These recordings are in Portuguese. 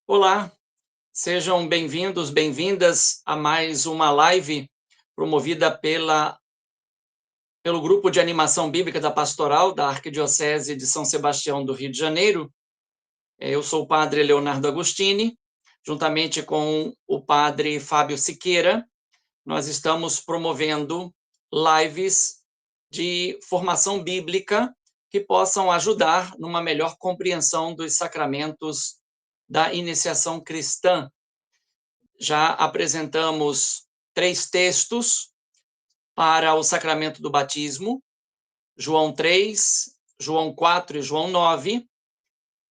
Olá, sejam bem-vindos, bem-vindas a mais uma live promovida pelo Grupo de Animação Bíblica da Pastoral da Arquidiocese de São Sebastião do Rio de Janeiro. Eu sou o padre Leonardo Agostini, juntamente com o padre Fábio Siqueira. Nós estamos promovendo lives de formação bíblica que possam ajudar numa melhor compreensão dos sacramentos da iniciação cristã. Já apresentamos 3 textos para o sacramento do batismo, João 3, João 4 e João 9,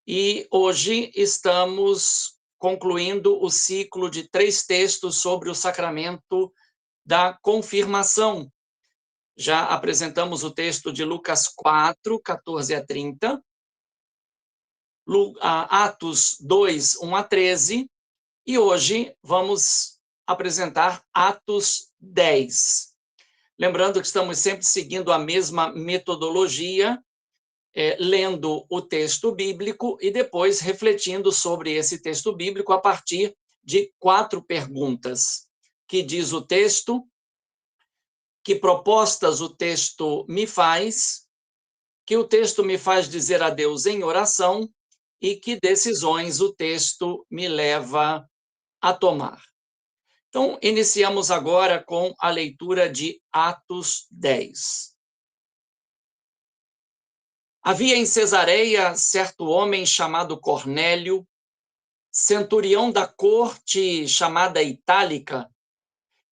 e hoje estamos concluindo o ciclo de 3 textos sobre o sacramento da confirmação. Já apresentamos o texto de Lucas 4, 14 a 30, Atos 2, 1 a 13, e hoje vamos apresentar Atos 10. Lembrando que estamos sempre seguindo a mesma metodologia, lendo o texto bíblico e depois refletindo sobre esse texto bíblico a partir de 4 perguntas. Que diz o texto? Que propostas o texto me faz? Que o texto me faz dizer a Deus em oração? E que decisões o texto me leva a tomar? Então, iniciamos agora com a leitura de Atos 10. Havia em Cesareia certo homem chamado Cornélio, centurião da corte chamada Itálica.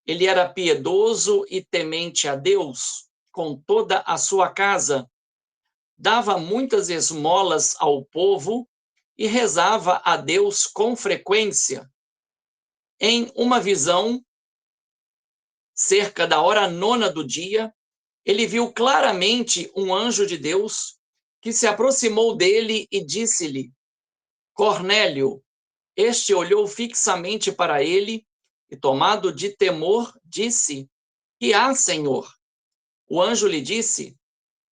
Ele era piedoso e temente a Deus, com toda a sua casa. Dava muitas esmolas ao povo e rezava a Deus com frequência. Em uma visão, cerca da hora 9ª do dia, ele viu claramente um anjo de Deus que se aproximou dele e disse-lhe: Cornélio. Este olhou fixamente para ele e, tomado de temor, disse: Que há, Senhor? O anjo lhe disse: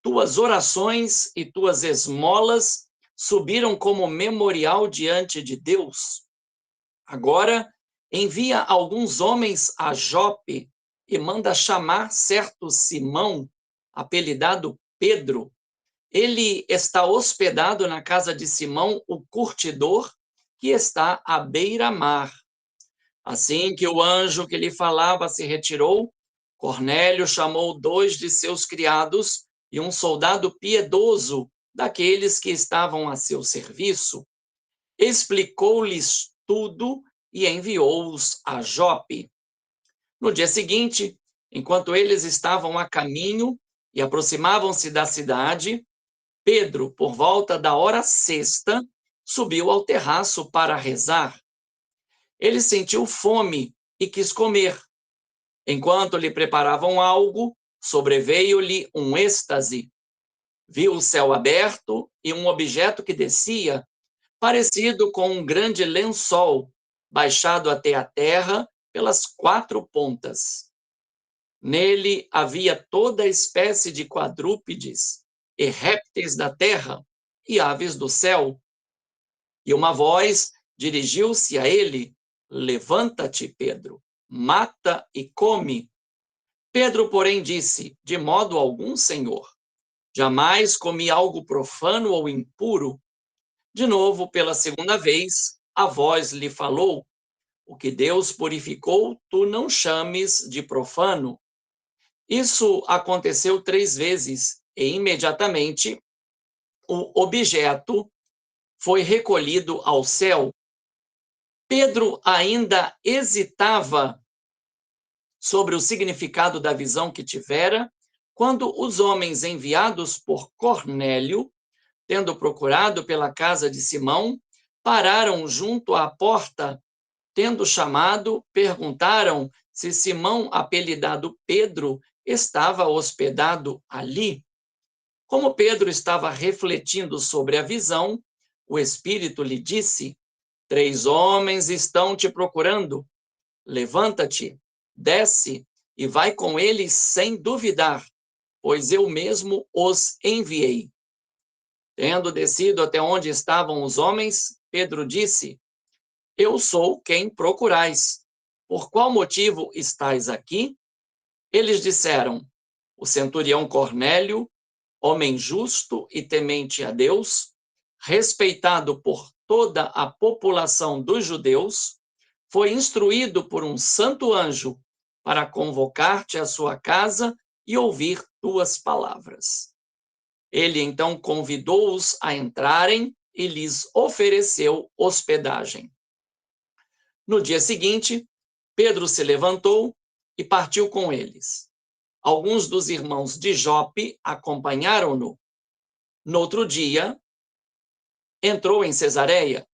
Tuas orações e tuas esmolas subiram como memorial diante de Deus. Agora envia alguns homens a Jope e manda chamar certo Simão, apelidado Pedro. Ele está hospedado na casa de Simão, o curtidor, que está à beira-mar. Assim que o anjo que lhe falava se retirou, Cornélio chamou 2 de seus criados e um soldado piedoso daqueles que estavam a seu serviço. Explicou-lhes tudo e enviou-os a Jope. No dia seguinte, enquanto eles estavam a caminho e aproximavam-se da cidade, Pedro, por volta da hora 6ª, subiu ao terraço para rezar. Ele sentiu fome e quis comer. Enquanto lhe preparavam algo, sobreveio-lhe um êxtase. Viu o céu aberto e um objeto que descia, parecido com um grande lençol, baixado até a terra pelas 4 pontas. Nele havia toda espécie de quadrúpedes e répteis da terra e aves do céu. E uma voz dirigiu-se a ele: Levanta-te, Pedro, mata e come. Pedro, porém, disse: De modo algum, Senhor. Jamais comi algo profano ou impuro. De novo, pela segunda vez, a voz lhe falou: O que Deus purificou, tu não chames de profano. Isso aconteceu 3 vezes e imediatamente o objeto foi recolhido ao céu. Pedro ainda hesitava sobre o significado da visão que tivera, quando os homens enviados por Cornélio, tendo procurado pela casa de Simão, pararam junto à porta. Tendo chamado, perguntaram se Simão, apelidado Pedro, estava hospedado ali. Como Pedro estava refletindo sobre a visão, o Espírito lhe disse: 3 homens estão te procurando. Levanta-te, desce e vai com eles sem duvidar, pois eu mesmo os enviei. Tendo descido até onde estavam os homens, Pedro disse: eu sou quem procurais. Por qual motivo estáis aqui? Eles disseram: o centurião Cornélio, homem justo e temente a Deus, respeitado por toda a população dos judeus, foi instruído por um santo anjo para convocar-te à sua casa e ouvir tuas palavras. Ele então convidou-os a entrarem e lhes ofereceu hospedagem. No dia seguinte, Pedro se levantou e partiu com eles. Alguns dos irmãos de Jope acompanharam-no. No outro dia, entrou em Cesareia.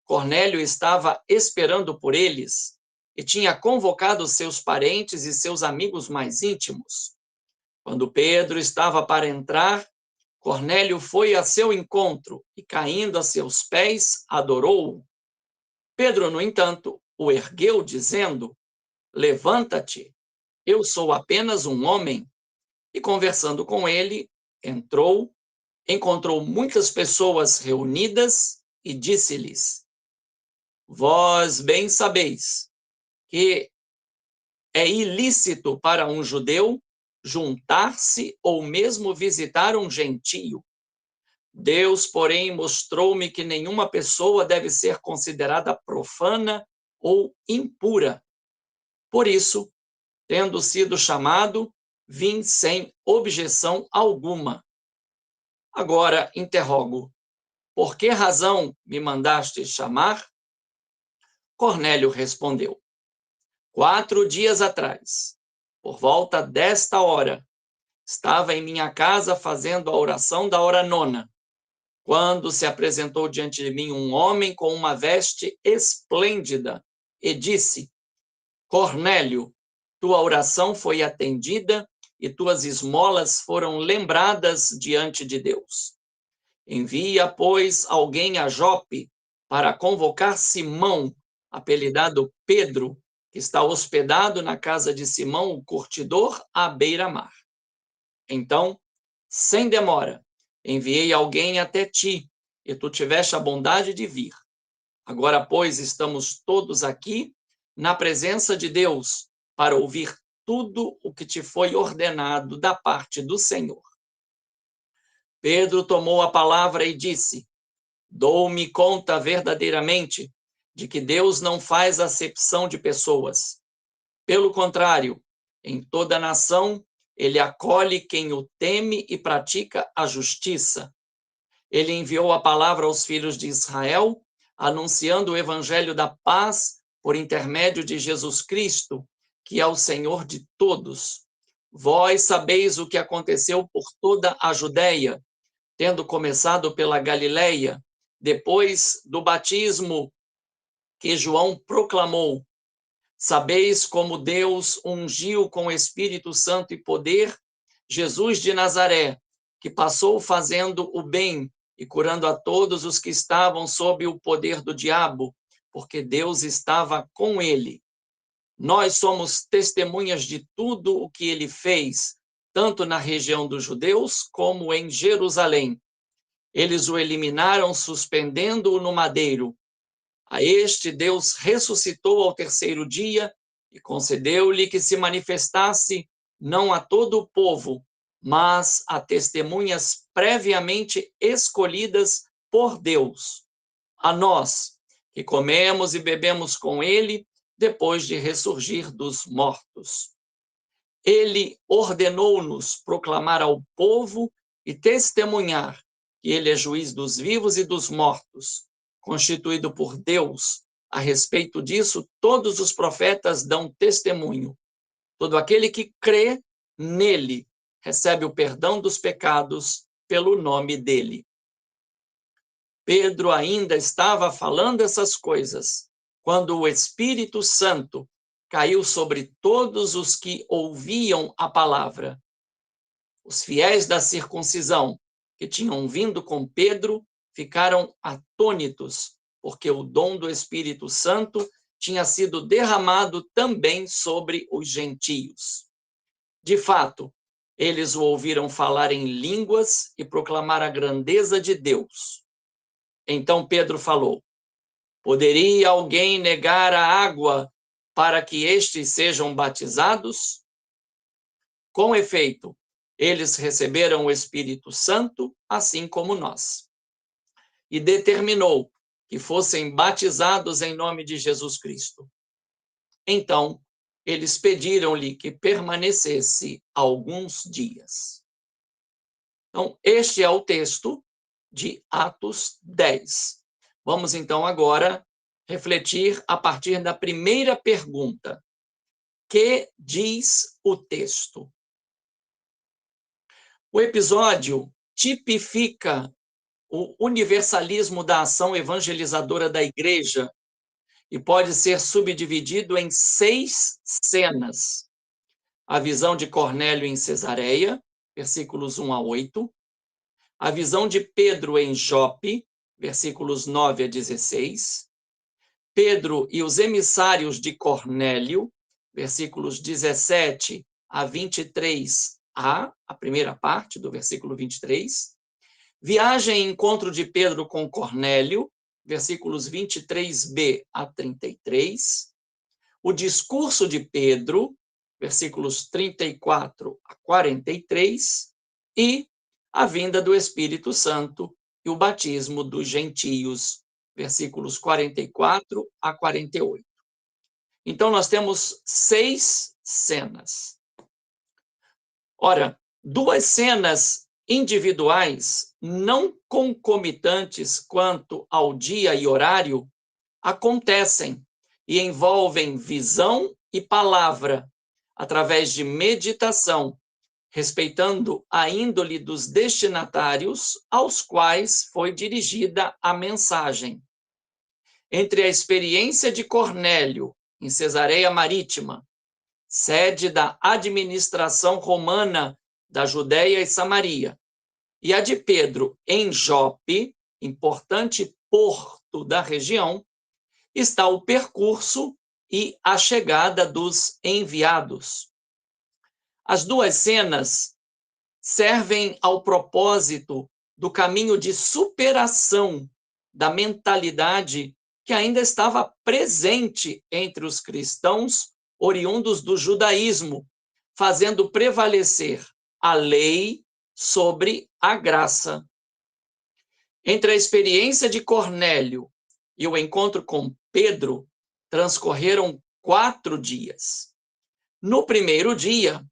Cornélio estava esperando por eles e tinha convocado seus parentes e seus amigos mais íntimos. Quando Pedro estava para entrar, Cornélio foi a seu encontro e, caindo a seus pés, adorou-o. Pedro, no entanto, o ergueu, dizendo: levanta-te, eu sou apenas um homem. E, conversando com ele, entrou, encontrou muitas pessoas reunidas e disse-lhes: vós bem sabeis que é ilícito para um judeu juntar-se ou mesmo visitar um gentio. Deus, porém, mostrou-me que nenhuma pessoa deve ser considerada profana ou impura. Por isso, tendo sido chamado, vim sem objeção alguma. Agora interrogo: por que razão me mandaste chamar? Cornélio respondeu: 4 dias atrás, por volta desta hora, estava em minha casa fazendo a oração da hora nona, quando se apresentou diante de mim um homem com uma veste esplêndida e disse: Cornélio, tua oração foi atendida e tuas esmolas foram lembradas diante de Deus. Envia, pois, alguém a Jope para convocar Simão, apelidado Pedro, que está hospedado na casa de Simão, o curtidor, à beira-mar. Então, sem demora, enviei alguém até ti, e tu tiveste a bondade de vir. Agora, pois, estamos todos aqui na presença de Deus para ouvir tudo o que te foi ordenado da parte do Senhor. Pedro tomou a palavra e disse: dou-me conta verdadeiramente de que Deus não faz acepção de pessoas. Pelo contrário, em toda a nação, ele acolhe quem o teme e pratica a justiça. Ele enviou a palavra aos filhos de Israel, anunciando o evangelho da paz por intermédio de Jesus Cristo, que é o Senhor de todos. Vós sabeis o que aconteceu por toda a Judéia, tendo começado pela Galileia, depois do batismo que João proclamou. Sabeis como Deus ungiu com o Espírito Santo e poder Jesus de Nazaré, que passou fazendo o bem e curando a todos os que estavam sob o poder do diabo, porque Deus estava com ele. Nós somos testemunhas de tudo o que ele fez, tanto na região dos judeus como em Jerusalém. Eles o eliminaram, suspendendo-o no madeiro. A este Deus ressuscitou ao terceiro dia e concedeu-lhe que se manifestasse não a todo o povo, mas a testemunhas previamente escolhidas por Deus. A nós, que comemos e bebemos com ele depois de ressurgir dos mortos. Ele ordenou-nos proclamar ao povo e testemunhar que ele é juiz dos vivos e dos mortos, constituído por Deus. A respeito disso, todos os profetas dão testemunho. Todo aquele que crê nele recebe o perdão dos pecados pelo nome dele. Pedro ainda estava falando essas coisas quando o Espírito Santo caiu sobre todos os que ouviam a palavra. Os fiéis da circuncisão que tinham vindo com Pedro ficaram atônitos, porque o dom do Espírito Santo tinha sido derramado também sobre os gentios. De fato, eles o ouviram falar em línguas e proclamar a grandeza de Deus. Então Pedro falou: Poderia alguém negar a água para que estes sejam batizados? Com efeito, eles receberam o Espírito Santo, assim como nós. E determinou que fossem batizados em nome de Jesus Cristo. Então, eles pediram-lhe que permanecesse alguns dias. Então, este é o texto de Atos 10. Vamos, então, agora refletir a partir da primeira pergunta. Que diz o texto? O episódio tipifica o universalismo da ação evangelizadora da igreja e pode ser subdividido em 6 cenas. A visão de Cornélio em Cesareia, versículos 1 a 8. A visão de Pedro em Jope, versículos 9 a 16. Pedro e os emissários de Cornélio, versículos 17 a 23a, a primeira parte do versículo 23. Viagem e encontro de Pedro com Cornélio, versículos 23b a 33. O discurso de Pedro, versículos 34 a 43. E a vinda do Espírito Santo e o batismo dos gentios, versículos 44 a 48. Então, nós temos 6 cenas. Ora, 2 cenas individuais, não concomitantes quanto ao dia e horário, acontecem e envolvem visão e palavra, através de meditação, respeitando a índole dos destinatários aos quais foi dirigida a mensagem. Entre a experiência de Cornélio, em Cesareia Marítima, sede da administração romana da Judéia e Samaria, e a de Pedro em Jope, importante porto da região, está o percurso e a chegada dos enviados. As 2 cenas servem ao propósito do caminho de superação da mentalidade que ainda estava presente entre os cristãos oriundos do judaísmo, fazendo prevalecer a lei sobre a graça. Entre a experiência de Cornélio e o encontro com Pedro, transcorreram 4 dias. No primeiro dia,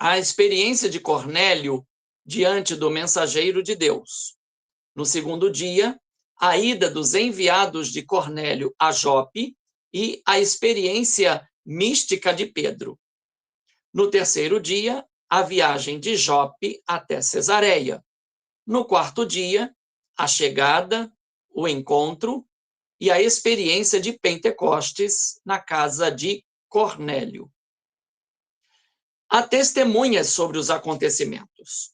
a experiência de Cornélio diante do mensageiro de Deus. No segundo dia, a ida dos enviados de Cornélio a Jope e a experiência mística de Pedro. No terceiro dia, a viagem de Jope até Cesareia. No quarto dia, a chegada, o encontro e a experiência de Pentecostes na casa de Cornélio. Há testemunhas sobre os acontecimentos.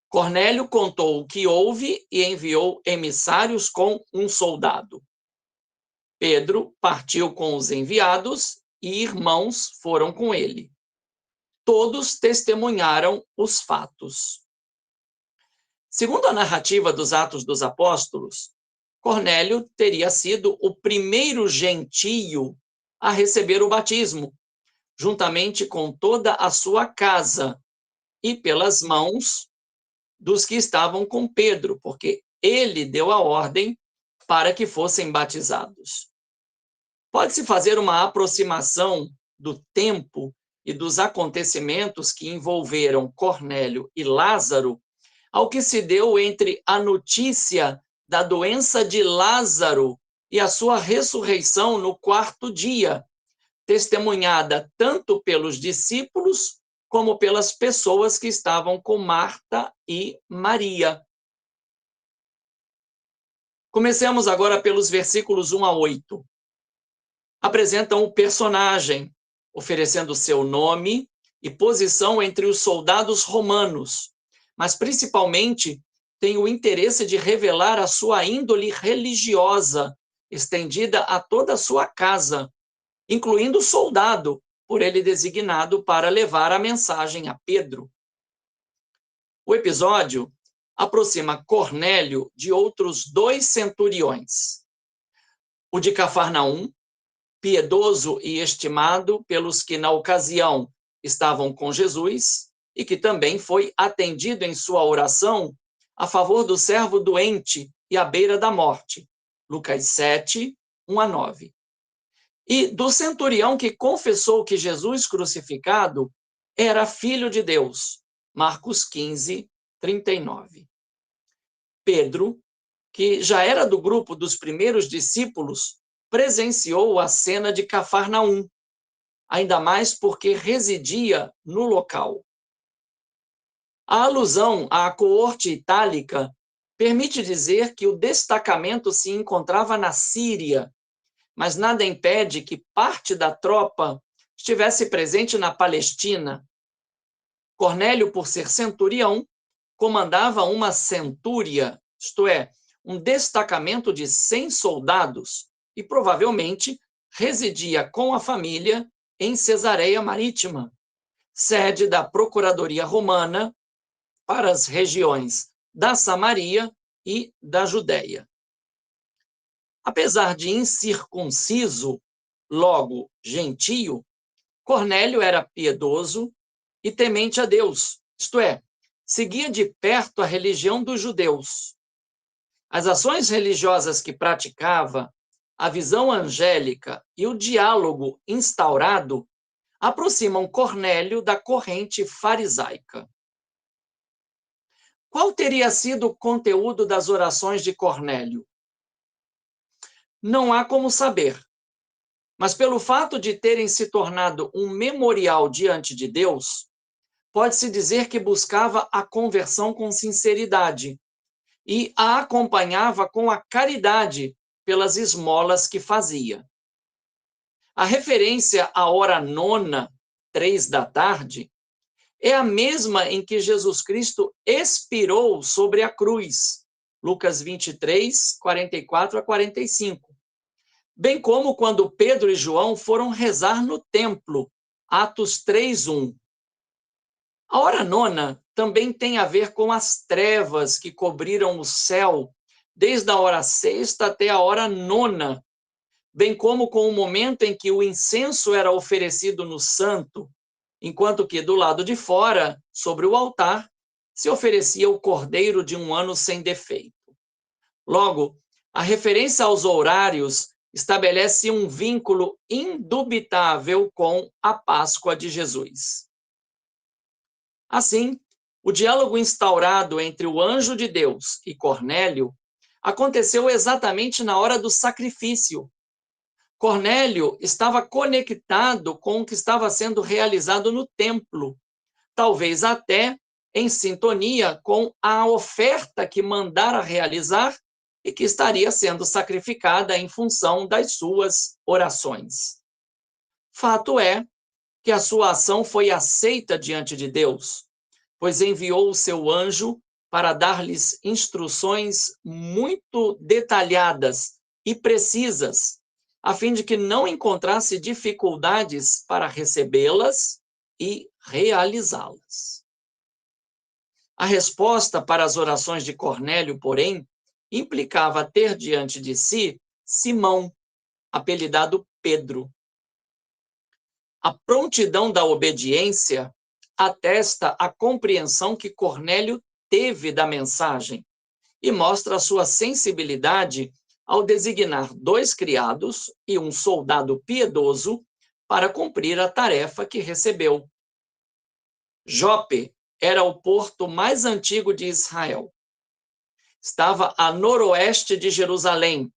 Cornélio contou o que houve e enviou emissários com um soldado. Pedro partiu com os enviados e irmãos foram com ele. Todos testemunharam os fatos. Segundo a narrativa dos Atos dos Apóstolos, Cornélio teria sido o primeiro gentio a receber o batismo, juntamente com toda a sua casa, e pelas mãos dos que estavam com Pedro, porque ele deu a ordem para que fossem batizados. Pode-se fazer uma aproximação do tempo e dos acontecimentos que envolveram Cornélio e Lázaro ao que se deu entre a notícia da doença de Lázaro e a sua ressurreição no 4º dia, testemunhada tanto pelos discípulos como pelas pessoas que estavam com Marta e Maria. Comecemos agora pelos versículos 1 a 8. Apresentam o personagem, oferecendo seu nome e posição entre os soldados romanos, mas principalmente tem o interesse de revelar a sua índole religiosa, estendida a toda a sua casa, incluindo o soldado, por ele designado para levar a mensagem a Pedro. O episódio aproxima Cornélio de outros 2 centuriões. O de Cafarnaum, piedoso e estimado pelos que na ocasião estavam com Jesus e que também foi atendido em sua oração a favor do servo doente e à beira da morte. Lucas 7, 1-9. E do centurião que confessou que Jesus crucificado era filho de Deus. Marcos 15, 39. Pedro, que já era do grupo dos primeiros discípulos, presenciou a cena de Cafarnaum, ainda mais porque residia no local. A alusão à coorte itálica permite dizer que o destacamento se encontrava na Síria, mas nada impede que parte da tropa estivesse presente na Palestina. Cornélio, por ser centurião, comandava uma centúria, isto é, um destacamento de 100 soldados, e provavelmente residia com a família em Cesareia Marítima, sede da Procuradoria Romana para as regiões da Samaria e da Judéia. Apesar de incircunciso, logo gentio, Cornélio era piedoso e temente a Deus, isto é, seguia de perto a religião dos judeus. As ações religiosas que praticava, a visão angélica e o diálogo instaurado aproximam Cornélio da corrente farisaica. Qual teria sido o conteúdo das orações de Cornélio? Não há como saber, mas pelo fato de terem se tornado um memorial diante de Deus, pode-se dizer que buscava a conversão com sinceridade e a acompanhava com a caridade pelas esmolas que fazia. A referência à hora nona, 3 da tarde, é a mesma em que Jesus Cristo expirou sobre a cruz, Lucas 23, 44-45, bem como quando Pedro e João foram rezar no templo, Atos 3:1. A hora nona também tem a ver com as trevas que cobriram o céu, desde a hora sexta até a hora nona, bem como com o momento em que o incenso era oferecido no santo, enquanto que do lado de fora, sobre o altar, se oferecia o cordeiro de um ano sem defeito. Logo, a referência aos horários estabelece um vínculo indubitável com a Páscoa de Jesus. Assim, o diálogo instaurado entre o anjo de Deus e Cornélio aconteceu exatamente na hora do sacrifício. Cornélio estava conectado com o que estava sendo realizado no templo, talvez até em sintonia com a oferta que mandara realizar e que estaria sendo sacrificada em função das suas orações. Fato é que a sua ação foi aceita diante de Deus, pois enviou o seu anjo para dar-lhes instruções muito detalhadas e precisas, a fim de que não encontrasse dificuldades para recebê-las e realizá-las. A resposta para as orações de Cornélio, porém, implicava ter diante de si Simão, apelidado Pedro. A prontidão da obediência atesta a compreensão que Cornélio teve da mensagem e mostra a sua sensibilidade ao designar 2 criados e um soldado piedoso para cumprir a tarefa que recebeu. Jope era o porto mais antigo de Israel. Estava a noroeste de Jerusalém,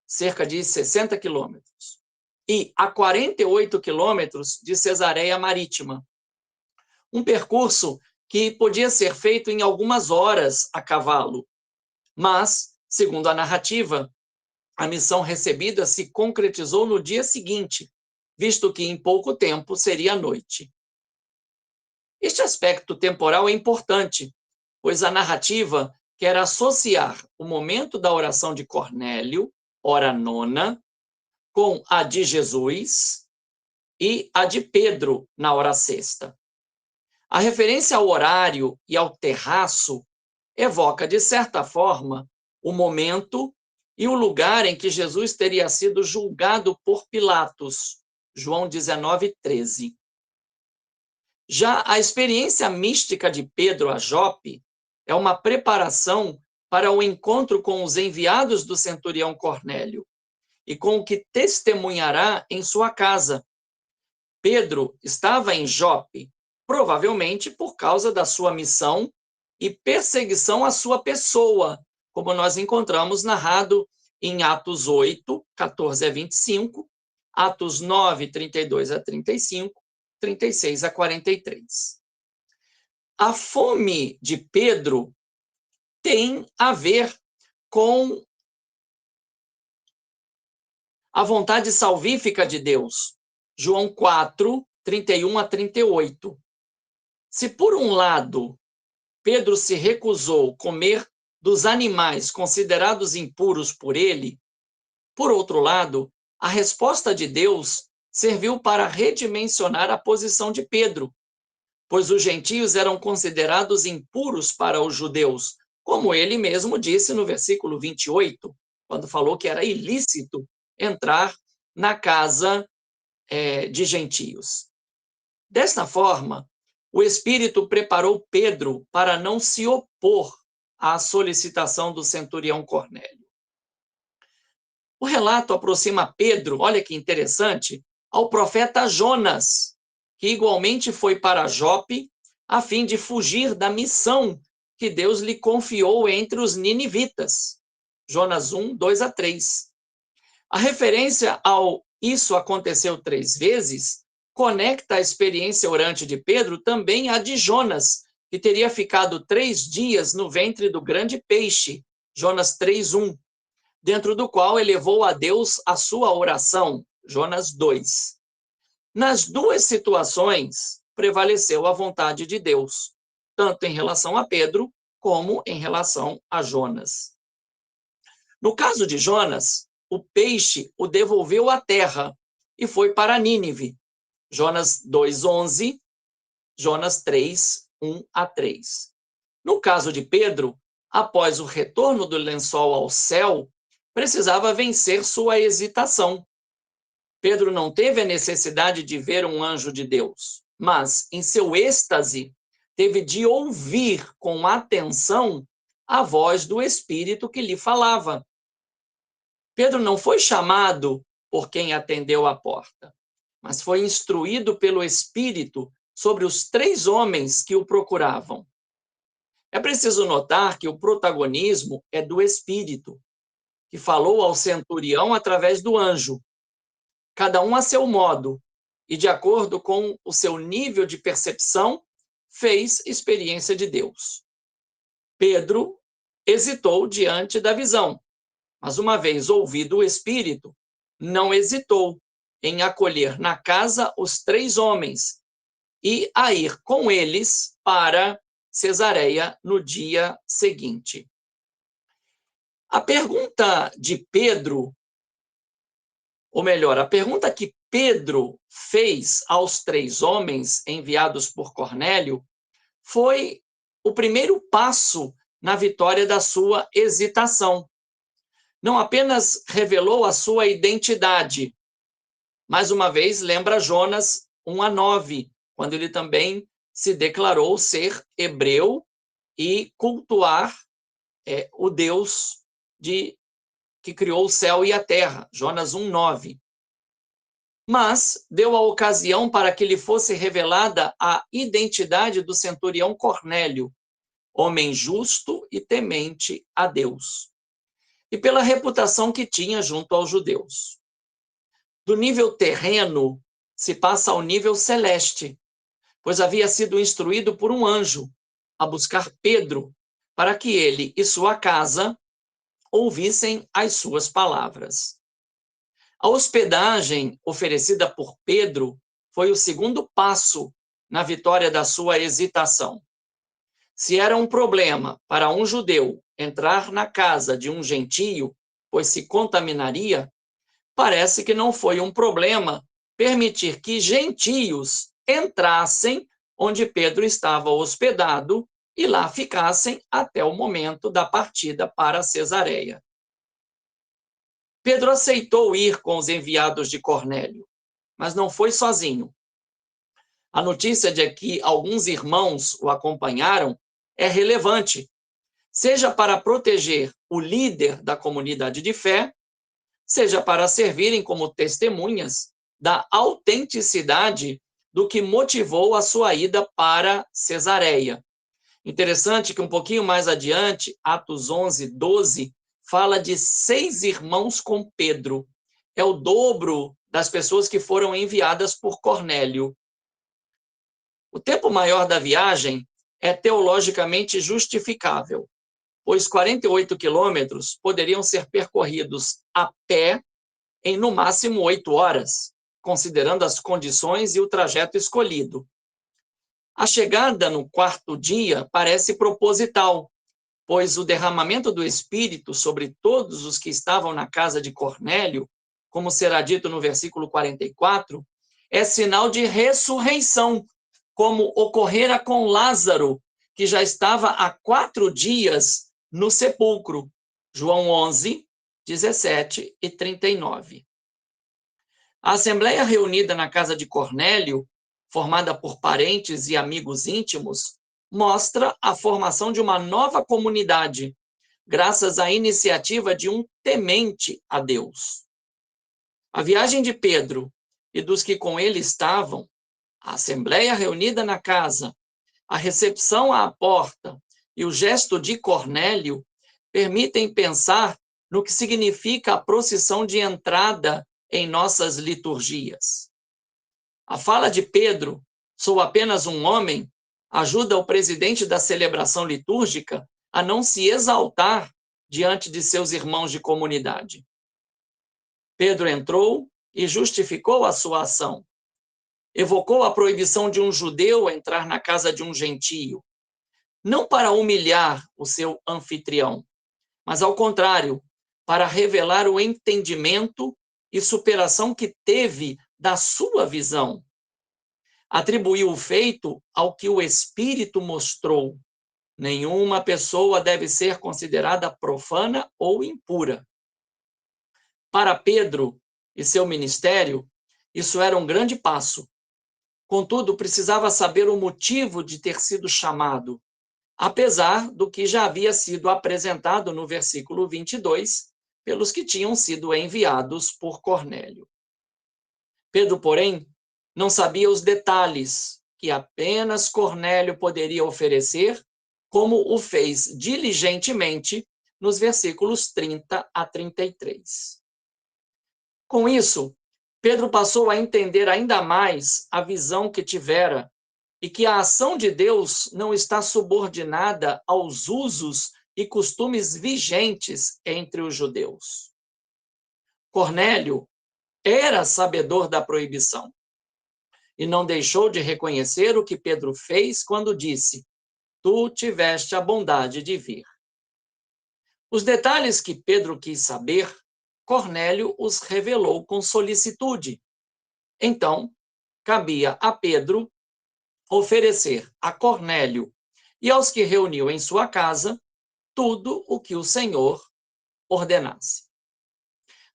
cerca de 60 quilômetros, e a 48 quilômetros de Cesareia Marítima. Um percurso que podia ser feito em algumas horas a cavalo, mas, segundo a narrativa, a missão recebida se concretizou no dia seguinte, visto que em pouco tempo seria noite. Este aspecto temporal é importante, pois a narrativa quer associar o momento da oração de Cornélio, hora nona, com a de Jesus e a de Pedro, na hora sexta. A referência ao horário e ao terraço evoca, de certa forma, o momento e o lugar em que Jesus teria sido julgado por Pilatos, João 19:13. Já a experiência mística de Pedro a Jope é uma preparação para o encontro com os enviados do centurião Cornélio e com o que testemunhará em sua casa. Pedro estava em Jope, provavelmente por causa da sua missão e perseguição à sua pessoa, como nós encontramos narrado em Atos 8, 14 a 25, Atos 9, 32 a 35, 36 a 43. A fome de Pedro tem a ver com a vontade salvífica de Deus. João 4, 31 a 38. Se por um lado Pedro se recusou comer dos animais considerados impuros por ele, por outro lado, a resposta de Deus serviu para redimensionar a posição de Pedro, pois os gentios eram considerados impuros para os judeus, como ele mesmo disse no versículo 28, quando falou que era ilícito entrar na casa de gentios. Desta forma, o Espírito preparou Pedro para não se opor à solicitação do centurião Cornélio. O relato aproxima Pedro, olha que interessante, ao profeta Jonas, que igualmente foi para Jope, a fim de fugir da missão que Deus lhe confiou entre os ninivitas. Jonas 1, 2 a 3. A referência ao "isso aconteceu 3 vezes" conecta a experiência orante de Pedro também à de Jonas, que teria ficado 3 dias no ventre do grande peixe, Jonas 3:1, dentro do qual elevou a Deus a sua oração, Jonas 2. Nas duas situações, prevaleceu a vontade de Deus, tanto em relação a Pedro, como em relação a Jonas. No caso de Jonas, o peixe o devolveu à terra e foi para Nínive, Jonas 2:11, Jonas 3:1 a 3. No caso de Pedro, após o retorno do lençol ao céu, precisava vencer sua hesitação. Pedro não teve a necessidade de ver um anjo de Deus, mas, em seu êxtase, teve de ouvir com atenção a voz do Espírito que lhe falava. Pedro não foi chamado por quem atendeu à porta, mas foi instruído pelo Espírito sobre os 3 homens que o procuravam. É preciso notar que o protagonismo é do Espírito, que falou ao centurião através do anjo, cada um a seu modo, e de acordo com o seu nível de percepção, fez experiência de Deus. Pedro hesitou diante da visão, mas uma vez ouvido o Espírito, não hesitou em acolher na casa os 3 homens e a ir com eles para Cesareia no dia seguinte. A pergunta de Pedro, ou melhor, a pergunta que Pedro fez aos 3 homens enviados por Cornélio foi o primeiro passo na vitória da sua hesitação. Não apenas revelou a sua identidade, mais uma vez lembra Jonas 1:9, quando ele também se declarou ser hebreu e cultuar o Deus que criou o céu e a terra, Jonas 1:9. Mas deu a ocasião para que lhe fosse revelada a identidade do centurião Cornélio, homem justo e temente a Deus, e pela reputação que tinha junto aos judeus. Do nível terreno se passa ao nível celeste, pois havia sido instruído por um anjo a buscar Pedro para que ele e sua casa ouvissem as suas palavras. A hospedagem oferecida por Pedro foi o segundo passo na vitória da sua hesitação. Se era um problema para um judeu entrar na casa de um gentio, pois se contaminaria, parece que não foi um problema permitir que gentios entrassem onde Pedro estava hospedado e lá ficassem até o momento da partida para Cesareia. Pedro aceitou ir com os enviados de Cornélio, mas não foi sozinho. A notícia de que alguns irmãos o acompanharam é relevante, seja para proteger o líder da comunidade de fé, seja para servirem como testemunhas da autenticidade do que motivou a sua ida para Cesareia. Interessante que um pouquinho mais adiante, Atos 11, 12, fala de 6 irmãos com Pedro. É o dobro das pessoas que foram enviadas por Cornélio. O tempo maior da viagem é teologicamente justificável, pois 48 quilômetros poderiam ser percorridos a pé em no máximo 8 horas, considerando as condições e o trajeto escolhido. A chegada no 4º dia parece proposital, pois o derramamento do Espírito sobre todos os que estavam na casa de Cornélio, como será dito no versículo 44, é sinal de ressurreição, como ocorrera com Lázaro, que já estava há 4 dias no sepulcro. João 11, 17 e 39. A assembleia reunida na casa de Cornélio, formada por parentes e amigos íntimos, mostra a formação de uma nova comunidade, graças à iniciativa de um temente a Deus. A viagem de Pedro e dos que com ele estavam, a assembleia reunida na casa, a recepção à porta e o gesto de Cornélio permitem pensar no que significa a procissão de entrada em nossas liturgias. A fala de Pedro, sou apenas um homem, ajuda o presidente da celebração litúrgica a não se exaltar diante de seus irmãos de comunidade. Pedro entrou e justificou a sua ação. Evocou a proibição de um judeu entrar na casa de um gentio, não para humilhar o seu anfitrião, mas ao contrário, para revelar o entendimento e superação que teve da sua visão. Atribuiu o feito ao que o Espírito mostrou. Nenhuma pessoa deve ser considerada profana ou impura. Para Pedro e seu ministério, isso era um grande passo. Contudo, precisava saber o motivo de ter sido chamado, apesar do que já havia sido apresentado no versículo 22, pelos que tinham sido enviados por Cornélio. Pedro, porém, não sabia os detalhes que apenas Cornélio poderia oferecer, como o fez diligentemente nos versículos 30 a 33. Com isso, Pedro passou a entender ainda mais a visão que tivera e que a ação de Deus não está subordinada aos usos e costumes vigentes entre os judeus. Cornélio era sabedor da proibição e não deixou de reconhecer o que Pedro fez quando disse: tu tiveste a bondade de vir. Os detalhes que Pedro quis saber, Cornélio os revelou com solicitude. Então, cabia a Pedro oferecer a Cornélio e aos que reuniu em sua casa tudo o que o Senhor ordenasse.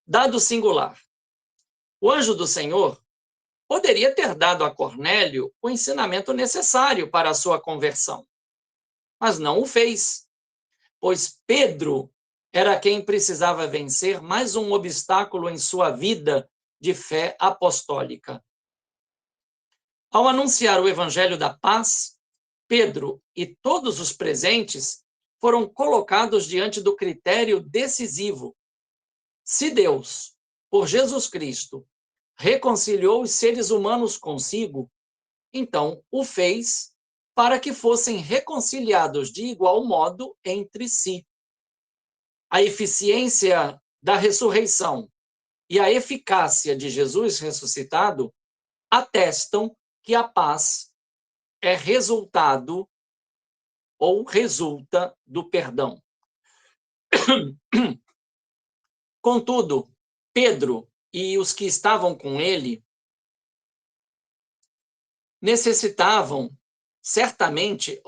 Dado singular, o anjo do Senhor poderia ter dado a Cornélio o ensinamento necessário para a sua conversão, mas não o fez, pois Pedro era quem precisava vencer mais um obstáculo em sua vida de fé apostólica. Ao anunciar o evangelho da paz, Pedro e todos os presentes foram colocados diante do critério decisivo. Se Deus, por Jesus Cristo, reconciliou os seres humanos consigo, então o fez para que fossem reconciliados de igual modo entre si. A eficiência da ressurreição e a eficácia de Jesus ressuscitado atestam que a paz é resultado ou resulta do perdão. Contudo, Pedro e os que estavam com ele necessitavam, certamente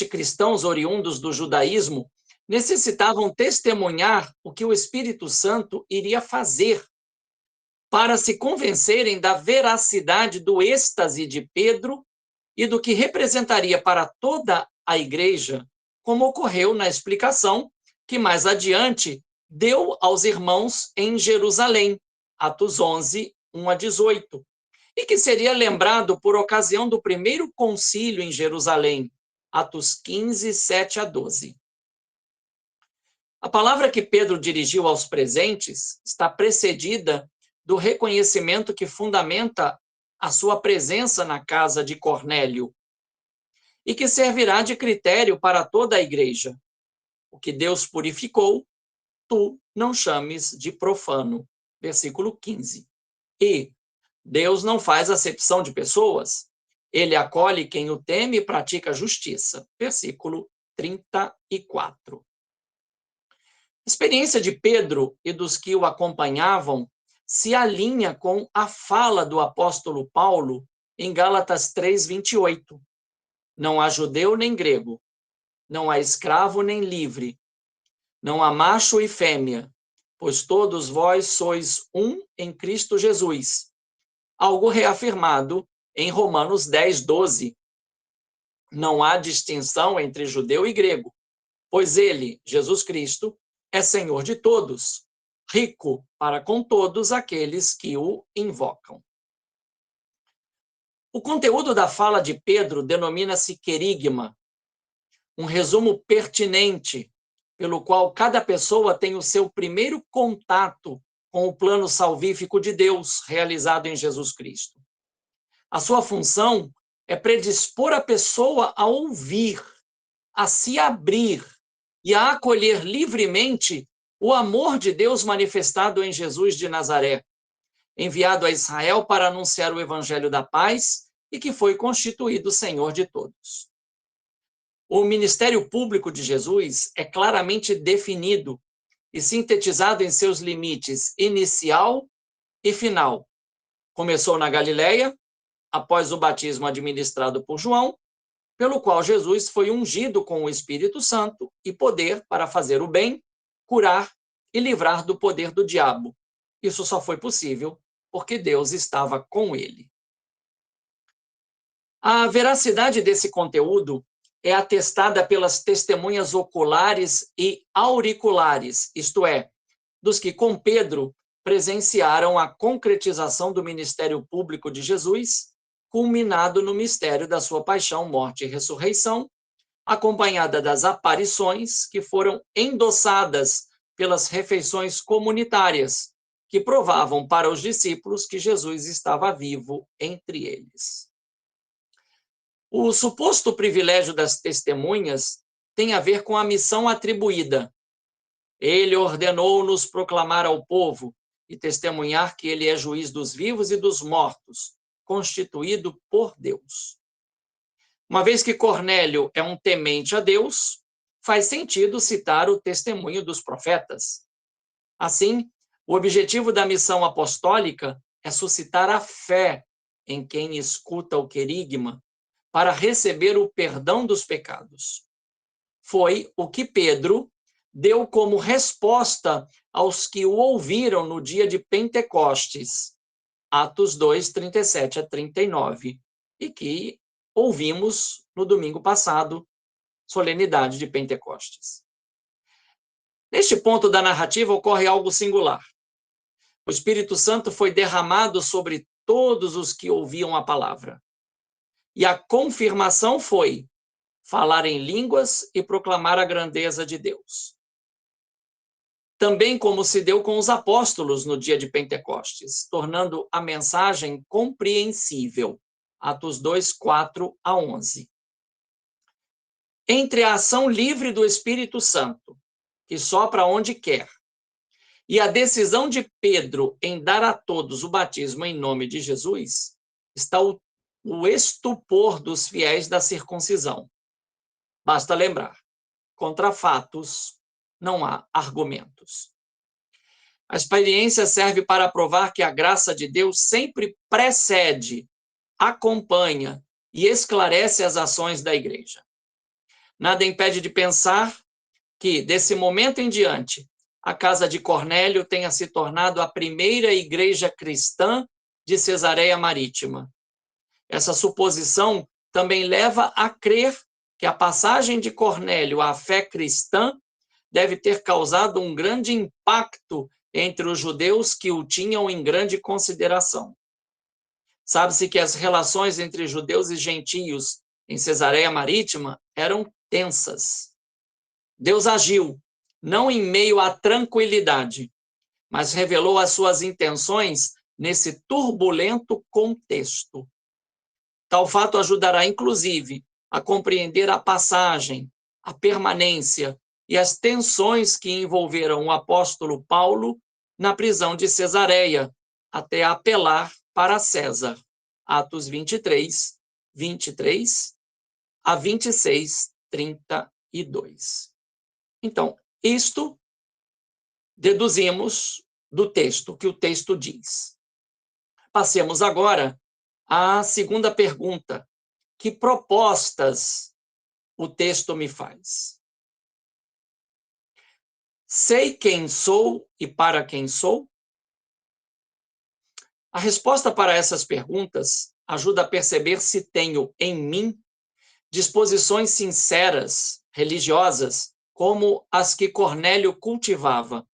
cristãos oriundos do judaísmo necessitavam testemunhar o que o Espírito Santo iria fazer para se convencerem da veracidade do êxtase de Pedro e do que representaria para toda a igreja, como ocorreu na explicação que mais adiante deu aos irmãos em Jerusalém, Atos 11, 1 a 18, e que seria lembrado por ocasião do primeiro concílio em Jerusalém, Atos 15, 7 a 12. A palavra que Pedro dirigiu aos presentes está precedida do reconhecimento que fundamenta a sua presença na casa de Cornélio e que servirá de critério para toda a igreja. O que Deus purificou, tu não chames de profano. Versículo 15. E Deus não faz acepção de pessoas. Ele acolhe quem o teme e pratica justiça. Versículo 34. A experiência de Pedro e dos que o acompanhavam se alinha com a fala do apóstolo Paulo em Gálatas 3:28. Não há judeu nem grego, não há escravo nem livre, não há macho e fêmea, pois todos vós sois um em Cristo Jesus. Algo reafirmado em Romanos 10:12. Não há distinção entre judeu e grego, pois ele, Jesus Cristo, é Senhor de todos, rico para com todos aqueles que o invocam. O conteúdo da fala de Pedro denomina-se querigma, um resumo pertinente, pelo qual cada pessoa tem o seu primeiro contato com o plano salvífico de Deus realizado em Jesus Cristo. A sua função é predispor a pessoa a ouvir, a se abrir e a acolher livremente o amor de Deus manifestado em Jesus de Nazaré, enviado a Israel para anunciar o evangelho da paz e que foi constituído Senhor de todos. O ministério público de Jesus é claramente definido e sintetizado em seus limites inicial e final. Começou na Galileia, após o batismo administrado por João, pelo qual Jesus foi ungido com o Espírito Santo e poder para fazer o bem, curar e livrar do poder do diabo. Isso só foi possível porque Deus estava com ele. A veracidade desse conteúdo é atestada pelas testemunhas oculares e auriculares, isto é, dos que com Pedro presenciaram a concretização do ministério público de Jesus, culminado no mistério da sua paixão, morte e ressurreição, acompanhada das aparições que foram endossadas pelas refeições comunitárias, que provavam para os discípulos que Jesus estava vivo entre eles. O suposto privilégio das testemunhas tem a ver com a missão atribuída. Ele ordenou-nos proclamar ao povo e testemunhar que ele é juiz dos vivos e dos mortos, constituído por Deus. Uma vez que Cornélio é um temente a Deus, faz sentido citar o testemunho dos profetas. Assim, o objetivo da missão apostólica é suscitar a fé em quem escuta o querigma para receber o perdão dos pecados. Foi o que Pedro deu como resposta aos que o ouviram no dia de Pentecostes, Atos 2, 37 a 39, e que ouvimos no domingo passado, solenidade de Pentecostes. Neste ponto da narrativa ocorre algo singular. O Espírito Santo foi derramado sobre todos os que ouviam a palavra. E a confirmação foi falar em línguas e proclamar a grandeza de Deus. Também como se deu com os apóstolos no dia de Pentecostes, tornando a mensagem compreensível. Atos 2, 4 a 11. Entre a ação livre do Espírito Santo, que sopra onde quer, e a decisão de Pedro em dar a todos o batismo em nome de Jesus, está o estupor dos fiéis da circuncisão. Basta lembrar, contra fatos não há argumentos. A experiência serve para provar que a graça de Deus sempre precede, acompanha e esclarece as ações da igreja. Nada impede de pensar que, desse momento em diante, a casa de Cornélio tenha se tornado a primeira igreja cristã de Cesareia Marítima. Essa suposição também leva a crer que a passagem de Cornélio à fé cristã deve ter causado um grande impacto entre os judeus que o tinham em grande consideração. Sabe-se que as relações entre judeus e gentios em Cesareia Marítima eram tensas. Deus agiu, não em meio à tranquilidade, mas revelou as suas intenções nesse turbulento contexto. Tal fato ajudará, inclusive, a compreender a passagem, a permanência e as tensões que envolveram o apóstolo Paulo na prisão de Cesareia, até apelar para César. Atos 23, 23 a 26, 32. Então, isto deduzimos do texto, que o texto diz. Passemos agora à segunda pergunta. Que propostas o texto me faz? Sei quem sou e para quem sou? A resposta para essas perguntas ajuda a perceber se tenho em mim disposições sinceras, religiosas, como as que Cornélio cultivava.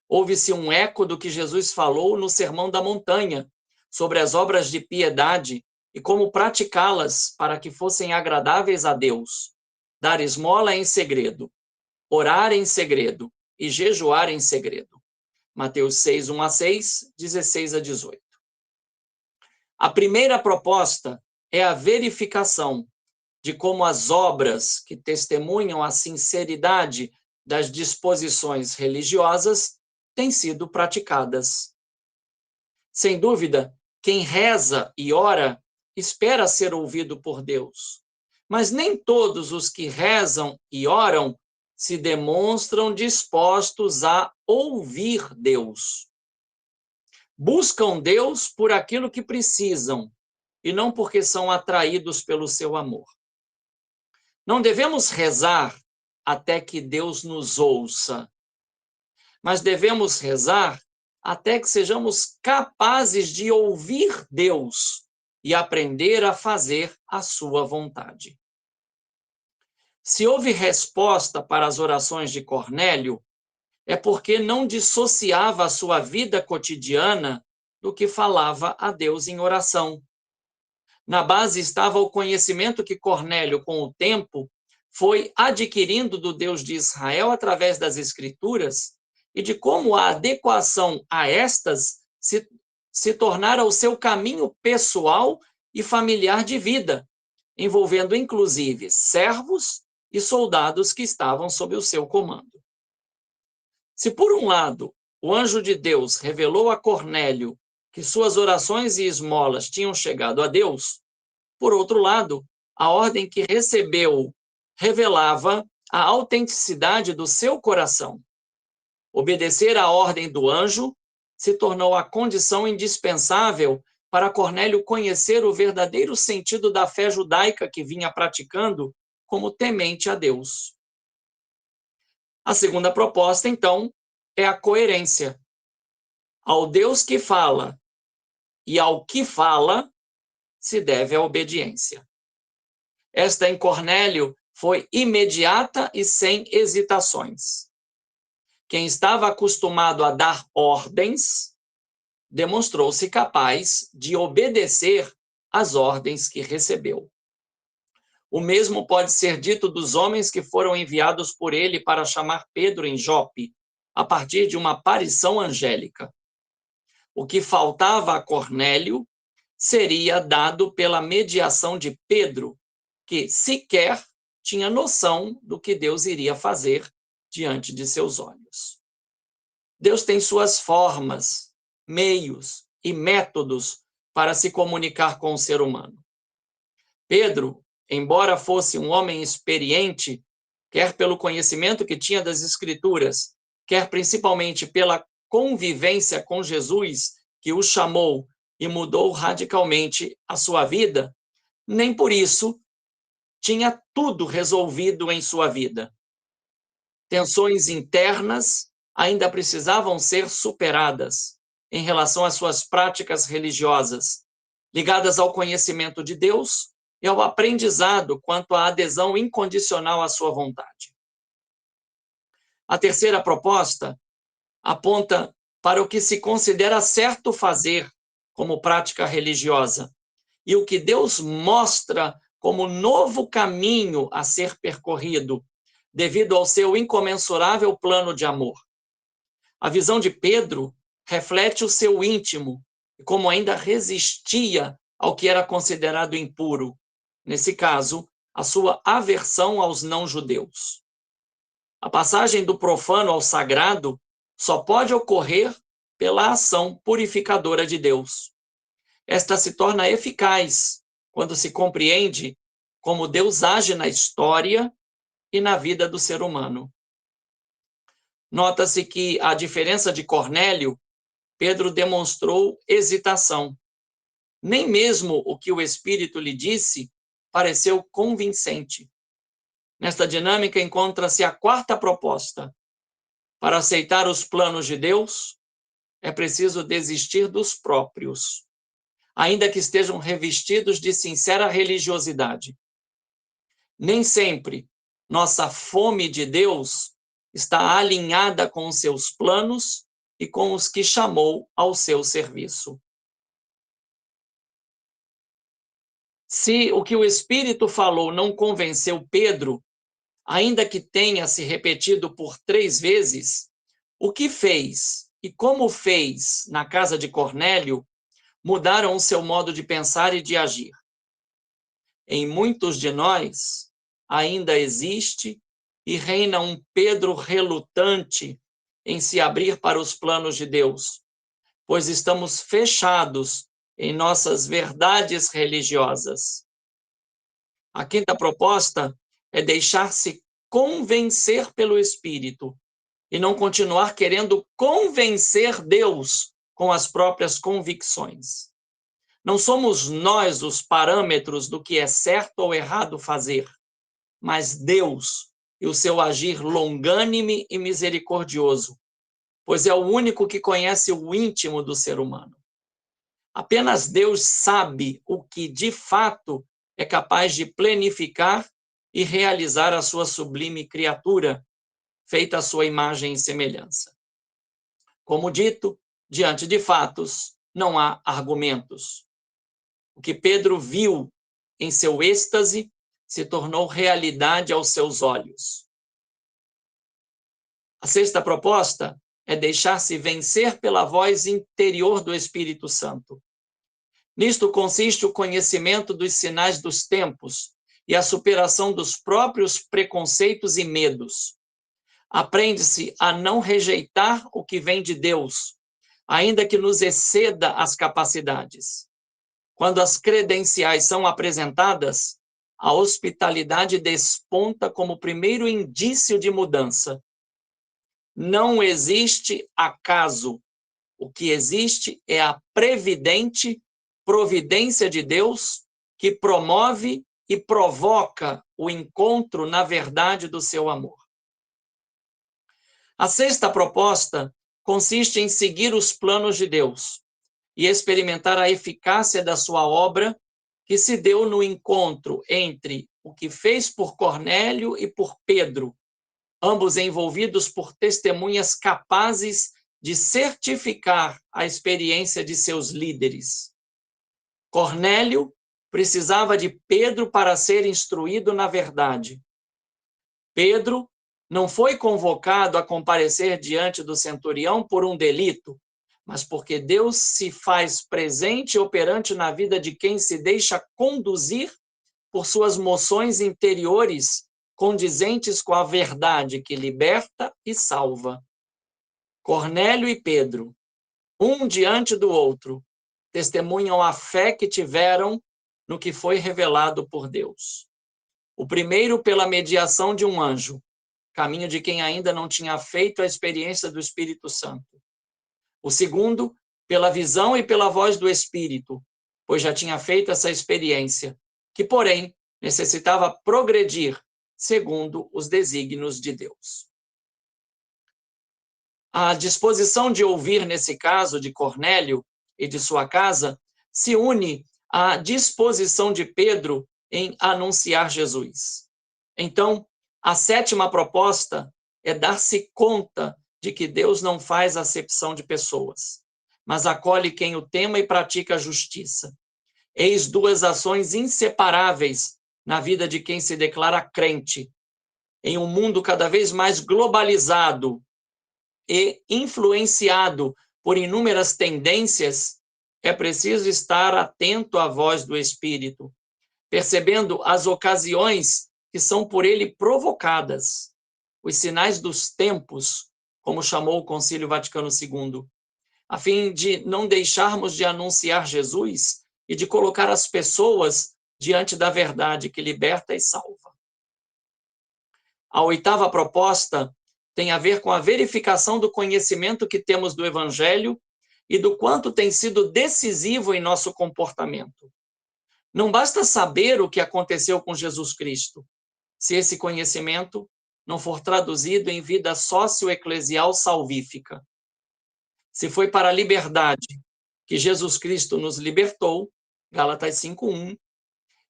Houve-se um eco do que Jesus falou no Sermão da Montanha, sobre as obras de piedade e como praticá-las para que fossem agradáveis a Deus. Dar esmola em segredo, orar em segredo e jejuar em segredo. Mateus 6, 1 a 6, 16 a 18. A primeira proposta é a verificação de como as obras que testemunham a sinceridade das disposições religiosas têm sido praticadas. Sem dúvida, quem reza e ora espera ser ouvido por Deus, mas nem todos os que rezam e oram se demonstram dispostos a ouvir Deus. Buscam Deus por aquilo que precisam e não porque são atraídos pelo seu amor. Não devemos rezar até que Deus nos ouça, mas devemos rezar até que sejamos capazes de ouvir Deus e aprender a fazer a sua vontade. Se houve resposta para as orações de Cornélio, é porque não dissociava a sua vida cotidiana do que falava a Deus em oração. Na base estava o conhecimento que Cornélio, com o tempo, foi adquirindo do Deus de Israel através das Escrituras e de como a adequação a estas se tornara o seu caminho pessoal e familiar de vida, envolvendo inclusive servos e soldados que estavam sob o seu comando. Se, por um lado, o anjo de Deus revelou a Cornélio que suas orações e esmolas tinham chegado a Deus, por outro lado, a ordem que recebeu revelava a autenticidade do seu coração. Obedecer à ordem do anjo se tornou a condição indispensável para Cornélio conhecer o verdadeiro sentido da fé judaica que vinha praticando como temente a Deus. A segunda proposta, então, é a coerência. Ao Deus que fala e ao que fala se deve a obediência. Esta em Cornélio foi imediata e sem hesitações. Quem estava acostumado a dar ordens demonstrou-se capaz de obedecer às ordens que recebeu. O mesmo pode ser dito dos homens que foram enviados por ele para chamar Pedro em Jope, a partir de uma aparição angélica. O que faltava a Cornélio seria dado pela mediação de Pedro, que sequer tinha noção do que Deus iria fazer diante de seus olhos. Deus tem suas formas, meios e métodos para se comunicar com o ser humano. Pedro, embora fosse um homem experiente, quer pelo conhecimento que tinha das Escrituras, quer principalmente pela convivência com Jesus, que o chamou e mudou radicalmente a sua vida, nem por isso tinha tudo resolvido em sua vida. Tensões internas ainda precisavam ser superadas em relação às suas práticas religiosas, ligadas ao conhecimento de Deus e ao aprendizado quanto à adesão incondicional à sua vontade. A terceira proposta aponta para o que se considera certo fazer como prática religiosa e o que Deus mostra como novo caminho a ser percorrido, devido ao seu incomensurável plano de amor. A visão de Pedro reflete o seu íntimo e como ainda resistia ao que era considerado impuro, nesse caso, a sua aversão aos não-judeus. A passagem do profano ao sagrado só pode ocorrer pela ação purificadora de Deus. Esta se torna eficaz quando se compreende como Deus age na história e na vida do ser humano. Nota-se que, à diferença de Cornélio, Pedro demonstrou hesitação. Nem mesmo o que o Espírito lhe disse pareceu convincente. Nesta dinâmica encontra-se a quarta proposta. Para aceitar os planos de Deus, é preciso desistir dos próprios, ainda que estejam revestidos de sincera religiosidade. Nem sempre nossa fome de Deus está alinhada com os seus planos e com os que chamou ao seu serviço. Se o que o Espírito falou não convenceu Pedro, ainda que tenha se repetido por 3 vezes, o que fez e como fez na casa de Cornélio mudaram o seu modo de pensar e de agir. Em muitos de nós ainda existe e reina um Pedro relutante em se abrir para os planos de Deus, pois estamos fechados em nossas verdades religiosas. A quinta proposta é deixar-se convencer pelo Espírito e não continuar querendo convencer Deus com as próprias convicções. Não somos nós os parâmetros do que é certo ou errado fazer, mas Deus e o seu agir longânime e misericordioso, pois é o único que conhece o íntimo do ser humano. Apenas Deus sabe o que, de fato, é capaz de planificar e realizar a sua sublime criatura, feita à sua imagem e semelhança. Como dito, diante de fatos, não há argumentos. O que Pedro viu em seu êxtase se tornou realidade aos seus olhos. A sexta proposta é deixar-se vencer pela voz interior do Espírito Santo. Nisto consiste o conhecimento dos sinais dos tempos e a superação dos próprios preconceitos e medos. Aprende-se a não rejeitar o que vem de Deus, ainda que nos exceda as capacidades. Quando as credenciais são apresentadas, a hospitalidade desponta como primeiro indício de mudança. Não existe acaso. O que existe é a previdente providência de Deus que promove e provoca o encontro na verdade do seu amor. A sexta proposta consiste em seguir os planos de Deus e experimentar a eficácia da sua obra que se deu no encontro entre o que fez por Cornélio e por Pedro, ambos envolvidos por testemunhas capazes de certificar a experiência de seus líderes. Cornélio precisava de Pedro para ser instruído na verdade. Pedro não foi convocado a comparecer diante do centurião por um delito, mas porque Deus se faz presente e operante na vida de quem se deixa conduzir por suas moções interiores condizentes com a verdade que liberta e salva. Cornélio e Pedro, um diante do outro, testemunham a fé que tiveram no que foi revelado por Deus. O primeiro pela mediação de um anjo, caminho de quem ainda não tinha feito a experiência do Espírito Santo. O segundo pela visão e pela voz do Espírito, pois já tinha feito essa experiência, que, porém, necessitava progredir segundo os desígnios de Deus. A disposição de ouvir, nesse caso, de Cornélio e de sua casa, se une à disposição de Pedro em anunciar Jesus. Então, a sétima proposta é dar-se conta de que Deus não faz acepção de pessoas, mas acolhe quem o tema e pratica a justiça. Eis duas ações inseparáveis na vida de quem se declara crente. Em um mundo cada vez mais globalizado e influenciado por inúmeras tendências, é preciso estar atento à voz do Espírito, percebendo as ocasiões que são por ele provocadas, os sinais dos tempos, como chamou o Concílio Vaticano II, a fim de não deixarmos de anunciar Jesus e de colocar as pessoas diante da verdade que liberta e salva. A oitava proposta tem a ver com a verificação do conhecimento que temos do Evangelho e do quanto tem sido decisivo em nosso comportamento. Não basta saber o que aconteceu com Jesus Cristo, se esse conhecimento não for traduzido em vida socioeclesial salvífica. Se foi para a liberdade que Jesus Cristo nos libertou, Gálatas 5:1,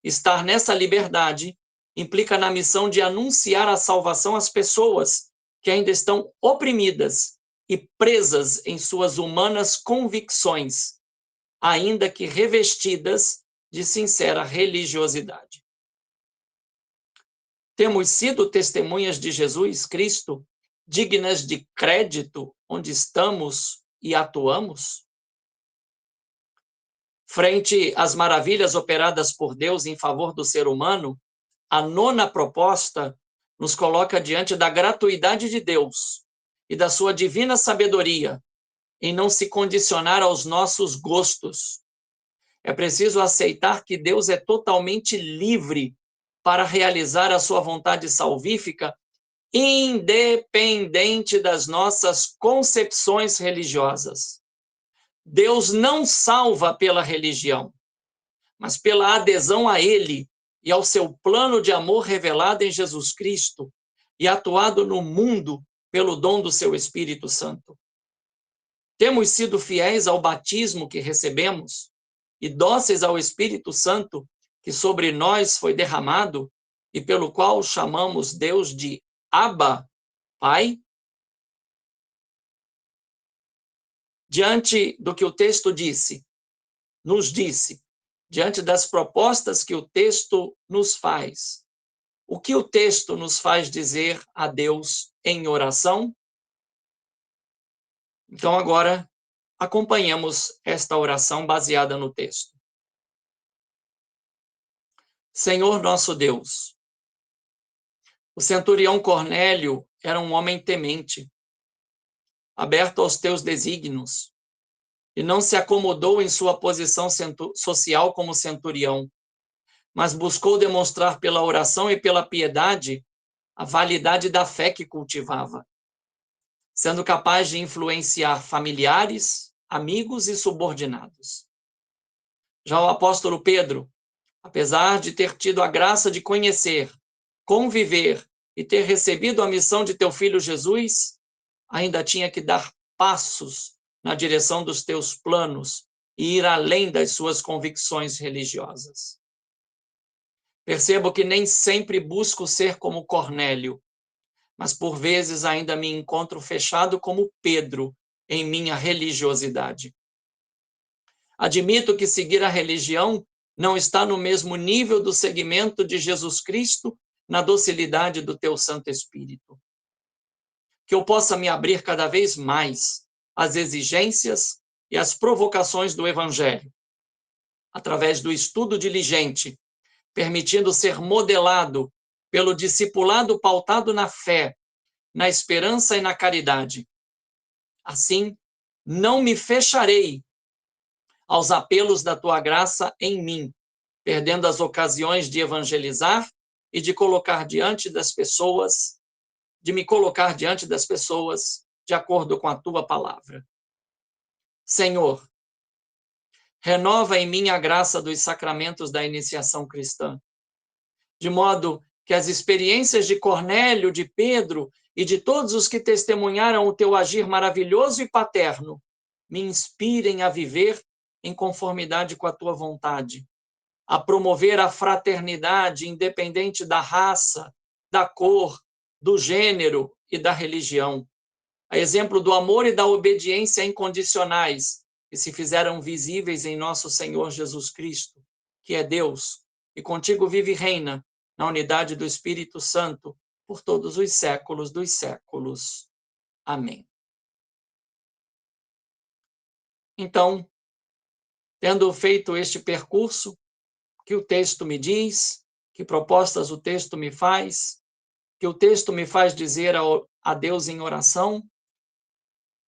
estar nessa liberdade implica na missão de anunciar a salvação às pessoas que ainda estão oprimidas e presas em suas humanas convicções, ainda que revestidas de sincera religiosidade. Temos sido testemunhas de Jesus Cristo, dignas de crédito onde estamos e atuamos? Frente às maravilhas operadas por Deus em favor do ser humano, a nona proposta nos coloca diante da gratuidade de Deus e da sua divina sabedoria em não se condicionar aos nossos gostos. É preciso aceitar que Deus é totalmente livre para realizar a sua vontade salvífica, independente das nossas concepções religiosas. Deus não salva pela religião, mas pela adesão a Ele e ao seu plano de amor revelado em Jesus Cristo e atuado no mundo pelo dom do seu Espírito Santo. Temos sido fiéis ao batismo que recebemos e dóceis ao Espírito Santo que sobre nós foi derramado e pelo qual chamamos Deus de Abba, Pai? Diante do que o texto nos disse, diante das propostas que o texto nos faz, o que o texto nos faz dizer a Deus em oração? Então, agora, acompanhemos esta oração baseada no texto. Senhor nosso Deus, o centurião Cornélio era um homem temente, aberto aos teus desígnios, e não se acomodou em sua posição social como centurião, mas buscou demonstrar pela oração e pela piedade a validade da fé que cultivava, sendo capaz de influenciar familiares, amigos e subordinados. Já o apóstolo Pedro, apesar de ter tido a graça de conhecer, conviver e ter recebido a missão de teu filho Jesus, ainda tinha que dar passos na direção dos teus planos e ir além das suas convicções religiosas. Percebo que nem sempre busco ser como Cornélio, mas por vezes ainda me encontro fechado como Pedro em minha religiosidade. Admito que seguir a religião não está no mesmo nível do seguimento de Jesus Cristo na docilidade do teu Santo Espírito. Que eu possa me abrir cada vez mais às exigências e às provocações do Evangelho, através do estudo diligente, permitindo ser modelado pelo discipulado pautado na fé, na esperança e na caridade. Assim, não me fecharei aos apelos da tua graça em mim, perdendo as ocasiões de evangelizar e de me colocar diante das pessoas de acordo com a tua palavra. Senhor, renova em mim a graça dos sacramentos da iniciação cristã, de modo que as experiências de Cornélio, de Pedro e de todos os que testemunharam o teu agir maravilhoso e paterno, me inspirem a viver em conformidade com a tua vontade, a promover a fraternidade independente da raça, da cor, do gênero e da religião, a exemplo do amor e da obediência incondicionais que se fizeram visíveis em nosso Senhor Jesus Cristo, que é Deus, e contigo vive e reina na unidade do Espírito Santo, por todos os séculos dos séculos. Amém. Então, tendo feito este percurso, que o texto me diz, que propostas o texto me faz, que o texto me faz dizer a Deus em oração,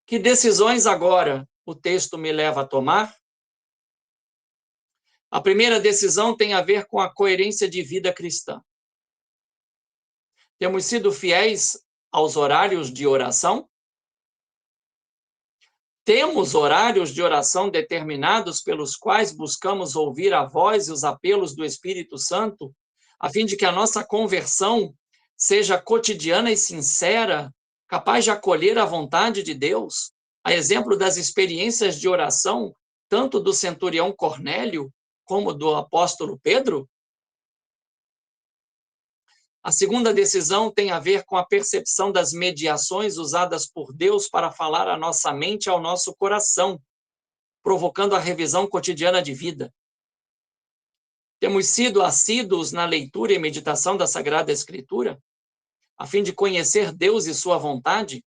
que decisões agora o texto me leva a tomar? A primeira decisão tem a ver com a coerência de vida cristã. Temos sido fiéis aos horários de oração? Temos horários de oração determinados pelos quais buscamos ouvir a voz e os apelos do Espírito Santo, a fim de que a nossa conversão seja cotidiana e sincera, capaz de acolher a vontade de Deus, a exemplo das experiências de oração, tanto do centurião Cornélio como do apóstolo Pedro? A segunda decisão tem a ver com a percepção das mediações usadas por Deus para falar à nossa mente e ao nosso coração, provocando a revisão cotidiana de vida. Temos sido assíduos na leitura e meditação da Sagrada Escritura, a fim de conhecer Deus e sua vontade,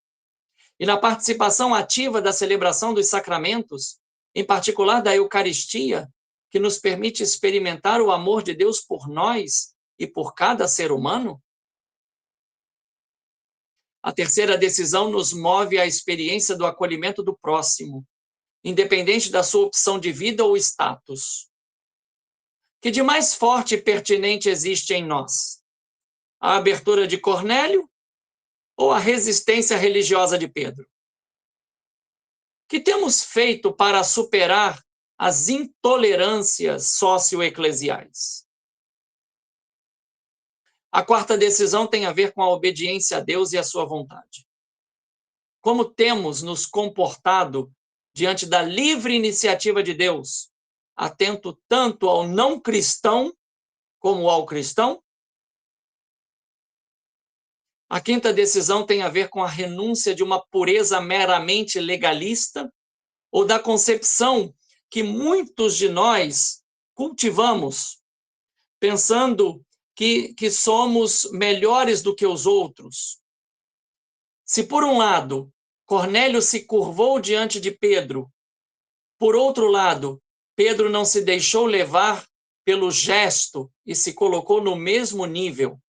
e na participação ativa da celebração dos sacramentos, em particular da Eucaristia, que nos permite experimentar o amor de Deus por nós e por cada ser humano? A terceira decisão nos move à experiência do acolhimento do próximo, independente da sua opção de vida ou status. Que de mais forte e pertinente existe em nós? A abertura de Cornélio ou a resistência religiosa de Pedro? Que temos feito para superar as intolerâncias socioeclesiais? A quarta decisão tem a ver com a obediência a Deus e a sua vontade. Como temos nos comportado diante da livre iniciativa de Deus, atento tanto ao não cristão como ao cristão? A quinta decisão tem a ver com a renúncia de uma pureza meramente legalista ou da concepção que muitos de nós cultivamos, pensando que somos melhores do que os outros. Se, por um lado, Cornélio se curvou diante de Pedro, por outro lado, Pedro não se deixou levar pelo gesto e se colocou no mesmo nível.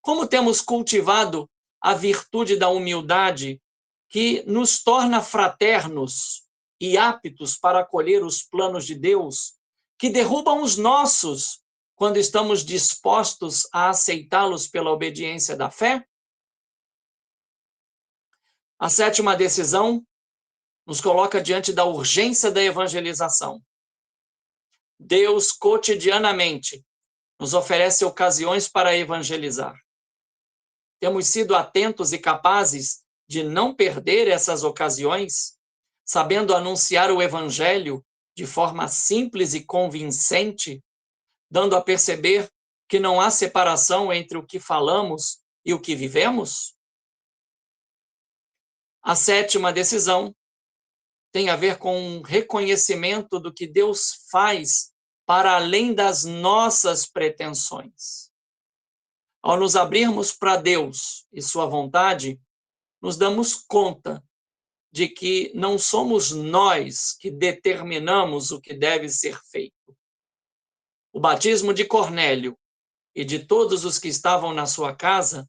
Como temos cultivado a virtude da humildade que nos torna fraternos e aptos para acolher os planos de Deus, que derrubam os nossos quando estamos dispostos a aceitá-los pela obediência da fé? A sétima decisão nos coloca diante da urgência da evangelização. Deus, cotidianamente, nos oferece ocasiões para evangelizar. Temos sido atentos e capazes de não perder essas ocasiões, sabendo anunciar o Evangelho de forma simples e convincente, dando a perceber que não há separação entre o que falamos e o que vivemos? A sétima decisão tem a ver com um reconhecimento do que Deus faz para além das nossas pretensões. Ao nos abrirmos para Deus e sua vontade, nos damos conta de que não somos nós que determinamos o que deve ser feito. O batismo de Cornélio e de todos os que estavam na sua casa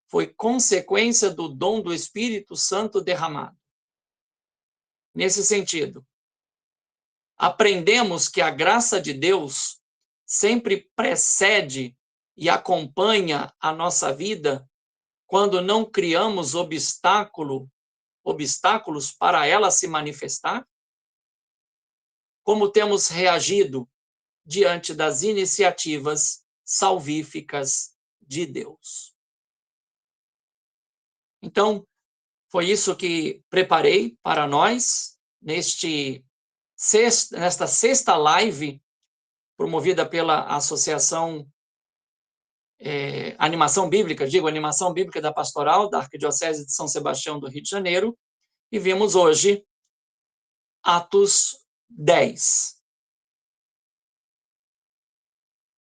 foi consequência do dom do Espírito Santo derramado. Nesse sentido, aprendemos que a graça de Deus sempre precede e acompanha a nossa vida quando não criamos obstáculos para ela se manifestar? Como temos reagido diante das iniciativas salvíficas de Deus? Então, foi isso que preparei para nós nesta sexta live promovida pela Associação Animação Bíblica da Pastoral da Arquidiocese de São Sebastião do Rio de Janeiro, e vimos hoje Atos 10.